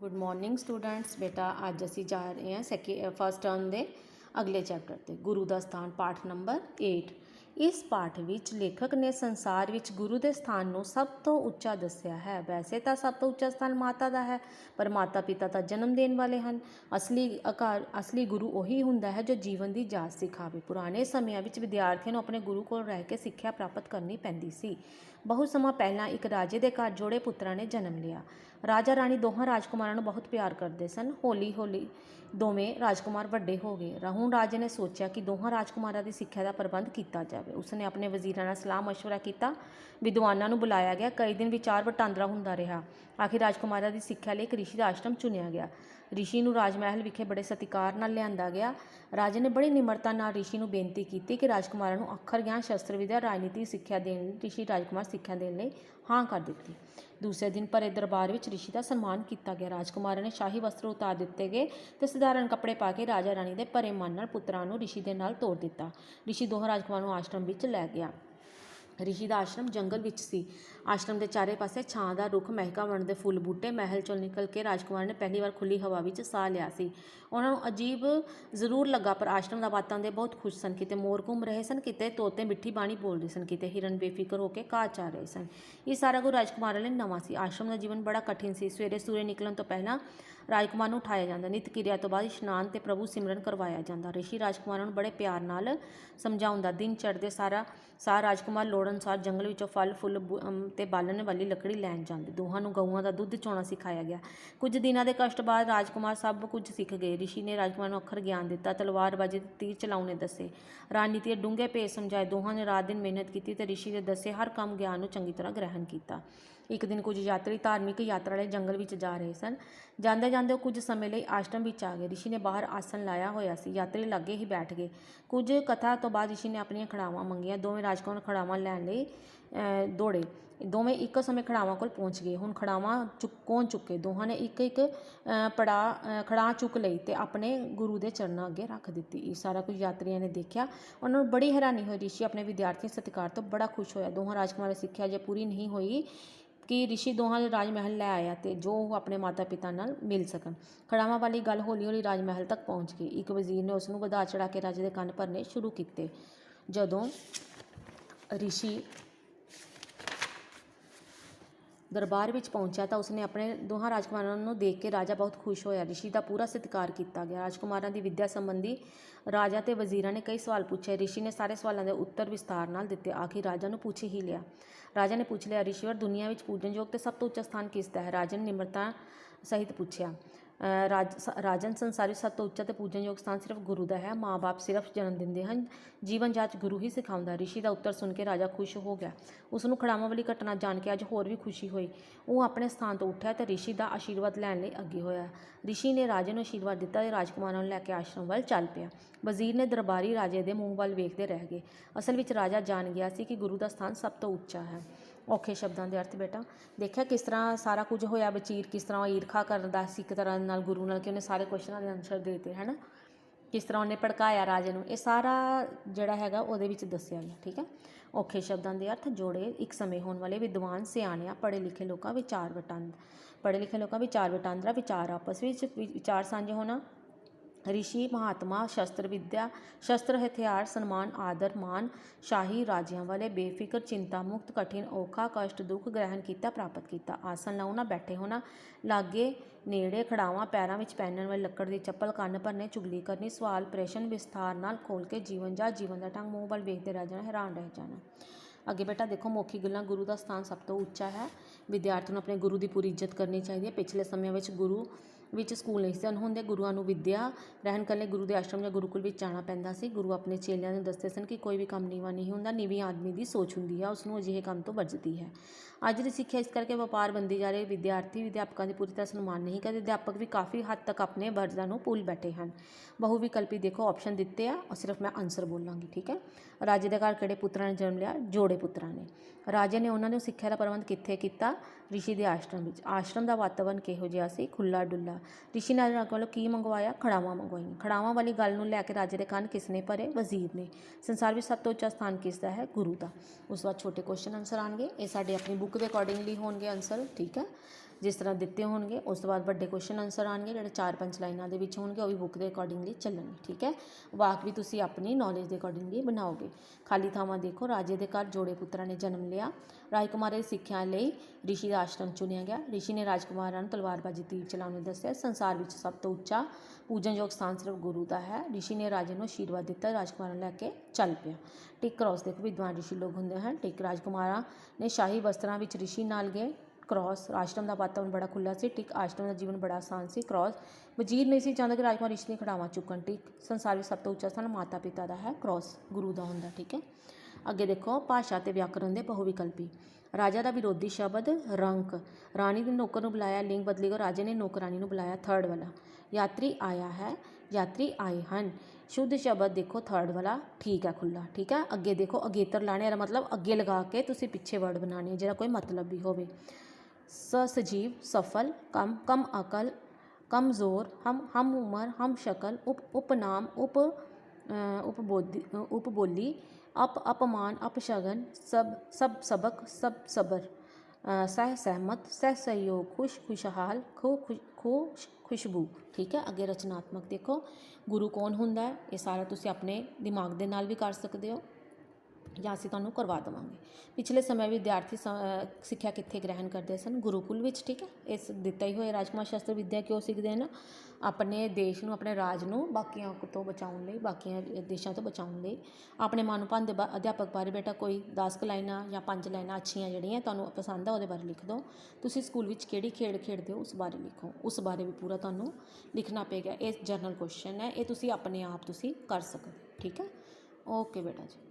Good morning students. बेटा अज असी जा रहे हैं फस्ट टर्म के अगले चैप्टर ते गुरु का स्थान पाठ नंबर 8। इस पाठ विच लेखक ने संसार विच गुरु के स्थान को सब तो उच्चा दस्या है। वैसे तो सब तो उच्चा स्थान माता का है, पर माता पिता तो जन्म देने वाले हैं। असली गुरु उही हुंदा है जो जीवन की जाच सिखावे। पुराने समय विच विद्यार्थियों को अपने गुरु को रह के सिक्ख्या प्राप्त करनी पैंदी सी। बहुत समा पहला एक राजे के घर जोड़े पुत्रां ने जन्म लिया। राजा राणी दोहां राजकुमारों बहुत प्यार करते सन। हौली हौली दोवें राजकुमार वड्डे हो गए। हुण राजे ने सोचा कि दोहां राजकुमारों की सिक्ख्या का प्रबंध किया जाए। उसने अपने वजीरां नाल सलाह मशवरा किया, विद्वानां नूं बुलाया गया। कई दिन विचार वटांदरा हुंदा रहा। आखिर राजकुमारों की सिक्ख्या लई एक ऋषि का आश्रम चुनिया गया। ऋषि नूं राजमहल विखे बड़े सत्कार नाल लिआंदा गया। राजे ने बड़ी निमरता नाल ऋषि नूं बेनती की कि राजकुमारों नूं अखर ज्ञान, शस्त्र विद्या, राजनीति सिक्ख्या देण ऋषि राजकुमार सिक्ख्या देण लई हाँ कर दी। दूसरे दिन भरे दरबार में ऋषि का सन्मान किया गया। राजकुमारों ने शाही वस्त्र उतार दिते गए तो साधारण कपड़े पा के राजा राणी के भरे मन नाल पुत्रां नूं ऋषि के नाल तोड़ दिता। ऋषि दोहां राजकुमारों नूं आश्रम विच लै गया। ऋषि का आश्रम जंगल विच सी। आश्रम के चारे पासे छां दा रुख, महका बनते फुल बूटे। महल चों निकल के राजकुमार ने पहली बार खुली हवा विच साह लिया सी। उन्होंने अजीब जरूर लगा, पर आश्रम का वातावरण बहुत खुश सन। किते मोर घूम रहे सन, किते तोते मिठी बाणी बोल रहे सन, किते हिरन बेफिक्र होकर घाह चा रहे सन। ये सारा कुछ राजकुमारों लिए नवां सी। आश्रम का जीवन बड़ा कठिन सी। सवेरे सूर्य निकलन तो पहला राजकुमार नूं उठाया जाता। नित किरिया तो बाद इशनान ते प्रभु सिमरन करवाया जाता। ऋषि राजकुमारों बड़े प्यार नाल समझाउंदा। दिन चढ़ते सार राजकुमार लोड़ अनुसार जंगल विचों फल फुल ते बालन वाली लकड़ी लैन जाते। दोहां नूं गऊआं दा दुध चोना सिखाया गया। कुछ दिनों के कष्ट बाद राजकुमार सब कुछ सीख गए। ऋषि ने राजकुमार नूं अखर ज्ञान दिता, तलवारबाजी ते तीर चलाउणे दसे, राजनीति के डूंघे भेद समझाए। दोहां ने रात दिन मेहनत की ते ऋषि के दसे हर काम ज्ञान नूं चंगी तरह ग्रहण किया। एक दिन कुछ यात्री धार्मिक यात्रा लिए जंगल विच जा रहे सन। जांदे जांदे वो कुछ समय लिए आश्रम विच आ गए। ऋषि ने बाहर आसन लाया होया सी। यात्री लागे ही बैठ गए। कुछ कथा तो बाद ऋषि ने अपनी खड़ावां मंगियां। दोवें राजकुमार खड़ावां लैण लई दौड़े। दोवें एक समय खड़ावां कोल पहुँच गए। हुण खड़ावां कौन चुके। दोहां ने एक एक खड़ा चुक लई ते अपने गुरु के चरणों अगे रख दी। ये सारा कुछ यात्रियों ने देखा। उन्होंने बड़ी हैरानी हुई। ऋषि अपने विद्यार्थी सत्कार तो बड़ा खुश होया। दोहां राजकुमार की सिक्ख्या जे पूरी नहीं हुई कि ऋषि दोहां राजमहल लै आया तो जो अपने माता पिता नाल मिल सकन। खड़ावां वाली गल हौली हौली राजमहल तक पहुँच गई। एक वजीर ने उसनूं वधा चढ़ा के राजे के कंन भरने शुरू किए। जदों ऋषि दरबार विच पहुंचा तो उसने अपने दोहां राजकुमारों को देख के राजा बहुत खुश होया। ऋषि का पूरा सत्कार किया गया। राजकुमारों की विद्या संबंधी राजा ते वजीरां ने कई सवाल पूछे। ऋषि ने सारे सवालों के उत्तर विस्तार नाल दिते। आखिर राजा ने पूछ ही लिया। राजा ने पूछ लिया, ऋषिवर दुनिया में पूजनयोग तो सब तो उच्चा स्थान किसका है। राजा ने निम्रता सहित पूछा। राजन संसार में सब तो उच्चा तो पूजनयोग स्थान सिर्फ गुरु का है। माँ बाप सिर्फ जन्म देंदे हैं, जीवन जाच गुरु ही सिखाउंदा। ऋषि का उत्तर सुन के राजा खुश हो गया। उसनूं खड़ावां वाली घटना जान के अज होर भी खुशी हुई। वो अपने स्थान तो उठा तो ऋषि का आशीर्वाद लैण लई अगे होया। ऋषि ने राजे नूं आशीर्वाद दिता ते राजकुमारों नूं लैके आश्रम वाल चल पिया। वजीर ने दरबारी राजे के मूँह वाल वेखदे रह गए। असल विच राजा जान गया सी कि गुरु का स्थान सब तो उच्चा है। औखे शब्दों के अर्थ बेटा देखिया किस तरह सारा कुछ होया। वजीर किस तरह ईरखा करदा सी एक तरह नाल गुरु नाल कि उन्हें सारे क्वेश्चनों के आंसर देते है ना। किस तरह उन्हें भड़काया राजे नूं, ये सारा जिहड़ा हैगा उहदे विच दस्सिया गया। ठीक है। औखे शब्दों के अर्थ जोड़े। एक समय होने वाले विद्वान सियाणिया पढ़े लिखे लोगों विचार वटांदरा विचार आपस में विचार सांझे होना। ऋषि महात्मा शस्त्र विद्या, शस्त्र हथियार, सम्मान आदर मान, शाही राज्यों वाले बेफिक्र चिंता मुक्त, कठिन औखा कष्ट दुख ग्रहण किया प्राप्त किया। आसन लाउना, बैठे होना, लागे नेड़े खड़ावां, पैरों में पहनने वाली लकड़ की चप्पल, कन्न भरने, चुगली करनी, सवाल प्रश्न विस्तार नाल खोल के जीवन का ढंग मूँह वाल वेखते रह जाना, हैरान रह जाना। अगे बेटा देखो मौखी गल्लां। गुरु का स्थान सब तो उच्चा है। विद्यार्थियों ने अपने गुरु की पूरी इज्जत करनी चाहिए। पिछले समय में गुरु विच स्कूल नहीं सन होंदे। गुरुआं नूं विद्या ग्रहण करने गुरु के आश्रम या गुरुकुल विच जाना पैंदा सी। गुरु अपने चेलियां नूं दसदे सन कि कोई भी काम नीवां नहीं हुंदा। नीवीं आदमी की सोच हुंदी है, उसनूं अजिहे काम तो बचदी है। अज की सिक्ख्या इस करके व्यापार बनती जा रही। विद्यार्थी अध्यापकों की पूरी तरह सम्मान नहीं करते। अध्यापक भी काफ़ी हद तक अपने फर्जां नूं भुल बैठे हैं। बहु विकल्पी देखो ऑप्शन दिते हैं और सिर्फ मैं आंसर बोलांगी। ठीक है। राजे के घर किहड़े पुत्रां ने जन्म लिया? जोड़े पुत्रां ने। राजे ने उन्होंने सिक्ख्या का प्रबंध कित्थे किया? ऋषि के आश्रम विच। आश्रम का वातावरण किहो जिहा सी? खुला डुला। ऋषि ने राजा कोलों की मंगवाया? खड़ावां मंगवाईਆਂ। खड़ावां वाली गल नूं लैके राजे के कंन किसने भरे? वजीर ने। संसार में सब तो उच्चा स्थान किसका है? गुरु का। उस बाद छोटे क्वेश्चन आंसर आएंगे। ये साडे अपनी बुक के अकॉर्डिंगली होंगे आंसर। ठीक है। ਜਿਸ ਤਰ੍ਹਾਂ ਦਿੱਤੇ ਹੋਣਗੇ। ਉਸ ਤੋਂ ਬਾਅਦ ਵੱਡੇ ਕੁਐਸਚਨ ਆਨਸਰ ਆਉਣਗੇ ਜਿਹੜੇ 4-5 ਲਾਈਨਾਂ ਦੇ ਵਿੱਚ ਹੋਣਗੇ, ਉਹ ਵੀ ਬੁੱਕ ਦੇ ਅਕੋਰਡਿੰਗਲੀ ਚੱਲਣਗੇ। ਠੀਕ ਹੈ, ਵਾਕ ਵੀ ਤੁਸੀਂ ਆਪਣੀ ਨੌਲੇਜ ਦੇ ਅਕੋਰਡਿੰਗਲੀ ਬਣਾਓਗੇ। ਖਾਲੀ ਥਾਵਾਂ ਦੇਖੋ। ਰਾਜੇ ਦੇ ਘਰ ਜੋੜੇ ਪੁੱਤਰਾਂ ਨੇ ਜਨਮ ਲਿਆ। ਰਾਜਕੁਮਾਰਾਂ ਦੀ ਸਿੱਖਿਆ ਲਈ ਰਿਸ਼ੀ ਦਾ ਆਸ਼ਰਮ ਚੁਣਿਆ ਗਿਆ। ਰਿਸ਼ੀ ਨੇ ਰਾਜਕੁਮਾਰਾਂ ਨੂੰ ਤਲਵਾਰਬਾਜ਼ੀ, ਤੀਰ ਚਲਾਉਣ ਨੂੰ ਦੱਸਿਆ। ਸੰਸਾਰ ਵਿੱਚ ਸਭ ਤੋਂ ਉੱਚਾ ਪੂਜਨਯੋਗ ਸਥਾਨ ਸਿਰਫ ਗੁਰੂ ਦਾ ਹੈ। ਰਿਸ਼ੀ ਨੇ ਰਾਜੇ ਨੂੰ ਆਸ਼ੀਰਵਾਦ ਦਿੱਤਾ। ਰਾਜਕੁਮਾਰਾਂ ਨੂੰ ਲੈ ਕੇ ਚੱਲ ਪਿਆ। ਟਿਕ ਕ੍ਰੋਸ ਦੇਖੋ। ਵਿਦਵਾਨ ਰਿਸ਼ੀ ਲੋਕ ਹੁੰਦੇ ਹਨ। ਟਿਕ ਰਾਜਕੁਮਾਰਾਂ ਨੇ ਸ਼ਾਹੀ ਵਸਤਰਾਂ ਵਿੱਚ ਰਿਸ਼ੀ ਨਾਲ ਗਏ। ਕ੍ਰੋਸ ਆਸ਼ਰਮ ਦਾ ਵਾਤਾਵਰਨ ਬੜਾ ਖੁੱਲ੍ਹਾ ਸੀ। ਟਿਕ ਆਸ਼ਰਮ ਦਾ ਜੀਵਨ ਬੜਾ ਆਸਾਨ ਸੀ। ਕ੍ਰੋਸ ਵਜ਼ੀਰ ਨਹੀਂ ਸੀ ਚਾਹੁੰਦਾ ਕਿ ਰਾਜਕੁਮਾਰ ਰਿਸ਼ੀ ਦੀਆਂ ਖੜਾਵਾਂ ਚੁੱਕਣ। ਟਿਕ ਸੰਸਾਰ ਵਿੱਚ ਸਭ ਤੋਂ ਉੱਚਾ ਸਥਾਨ ਮਾਤਾ ਪਿਤਾ ਦਾ ਹੈ। ਕ੍ਰੋਸ ਗੁਰੂ ਦਾ ਹੁੰਦਾ। ਠੀਕ ਹੈ, ਅੱਗੇ ਦੇਖੋ। ਭਾਸ਼ਾ ਅਤੇ ਵਿਆਕਰਨ ਦੇ ਬਹੁਵਿਕਲਪੀ। ਰਾਜਾ ਦਾ ਵਿਰੋਧੀ ਸ਼ਬਦ ਰੰਕ। ਰਾਣੀ ਨੇ ਨੌਕਰ ਨੂੰ ਬੁਲਾਇਆ, ਲਿੰਗ ਬਦਲੀ ਗੋ। ਰਾਜੇ ਨੇ ਨੌਕਰਾਣੀ ਨੂੰ ਬੁਲਾਇਆ। ਥਰਡ ਵਾਲਾ। ਯਾਤਰੀ ਆਇਆ ਹੈ, ਯਾਤਰੀ ਆਏ ਹਨ। ਸ਼ੁੱਧ ਸ਼ਬਦ ਦੇਖੋ ਥਰਡ ਵਾਲਾ ਠੀਕ ਹੈ, ਖੁੱਲ੍ਹਾ। ਠੀਕ ਹੈ, ਅੱਗੇ ਦੇਖੋ। ਅਗੇਤਰ ਲਾਣੇ ਦਾ ਮਤਲਬ ਅੱਗੇ ਲਗਾ ਕੇ ਤੁਸੀਂ ਪਿੱਛੇ ਵਰਡ ਬਣਾਉਣੇ ਜਿਹੜਾ ਕੋਈ ਮਤਲਬ ਵੀ ਹੋਵੇ। ਸਜੀਵ, ਸਫਲ, ਕਮ ਅਕਲ, ਕਮਜ਼ੋਰ, ਹਮ ਉਮਰ, ਹਮ ਸ਼ਕਲ, ਉਪਨਾਮ, ਉਪਬੋਲੀ, ਅਪਮਾਨ, ਅਪਸ਼ਗਨ, ਸਭ ਸਬਕ, ਸਭ ਸਬਰ, ਸਹਿ ਸਹਿਮਤ, ਸਹਿ ਸਹਿਯੋਗ, ਖੁਸ਼ਹਾਲ, ਖੁਸ਼ਬੂ। ਠੀਕ ਹੈ, ਅੱਗੇ ਰਚਨਾਤਮਕ ਦੇਖੋ। ਗੁਰੂ ਕੌਣ ਹੁੰਦਾ ਹੈ, ਇਹ ਸਾਰਾ ਤੁਸੀਂ ਆਪਣੇ ਦਿਮਾਗ ਦੇ ਨਾਲ ਵੀ ਕਰ ਸਕਦੇ ਹੋ ਜਾਂ ਅਸੀਂ ਤੁਹਾਨੂੰ ਕਰਵਾ ਦੇਵਾਂਗੇ। ਪਿਛਲੇ ਸਮੇਂ ਵਿਦਿਆਰਥੀ ਸਿੱਖਿਆ ਕਿੱਥੇ ਗ੍ਰਹਿਣ ਕਰਦੇ ਸਨ? ਗੁਰੂਕੁਲ ਵਿੱਚ। ਠੀਕ ਹੈ, ਇਸ ਦਿੱਤਾ ਹੀ ਹੋਇਆ। ਰਾਜਕੁਮਾਰ ਸ਼ਸਤਰ ਵਿੱਦਿਆ ਕਿਉਂ ਸਿੱਖਦੇ ਹਨ? ਆਪਣੇ ਦੇਸ਼ ਨੂੰ, ਆਪਣੇ ਰਾਜ ਨੂੰ ਬਾਕੀਆਂ ਤੋਂ ਬਚਾਉਣ ਲਈ, ਬਾਕੀਆਂ ਦੇਸ਼ਾਂ ਤੋਂ ਬਚਾਉਣ ਲਈ। ਆਪਣੇ ਮਨਪਸੰਦ ਅਧਿਆਪਕ ਬਾਰੇ ਬੇਟਾ ਕੋਈ 10 ਲਾਈਨਾਂ ਜਾਂ 5 ਲਾਈਨਾਂ ਅੱਛੀਆਂ ਜਿਹੜੀਆਂ ਤੁਹਾਨੂੰ ਪਸੰਦ ਆ ਉਹਦੇ ਬਾਰੇ ਲਿਖ ਦਿਓ। ਤੁਸੀਂ ਸਕੂਲ ਵਿੱਚ ਕਿਹੜੀ ਖੇਡ ਖੇਡਦੇ ਹੋ ਉਸ ਬਾਰੇ ਲਿਖੋ। ਉਸ ਬਾਰੇ ਵੀ ਪੂਰਾ ਤੁਹਾਨੂੰ ਲਿਖਣਾ ਪਏਗਾ। ਇਹ ਜਨਰਲ ਕੁਐਸਚਨ ਹੈ, ਇਹ ਤੁਸੀਂ ਆਪਣੇ ਆਪ ਤੁਸੀਂ ਕਰ ਸਕਦੇ। ਠੀਕ ਹੈ, ਓਕੇ ਬੇਟਾ ਜੀ।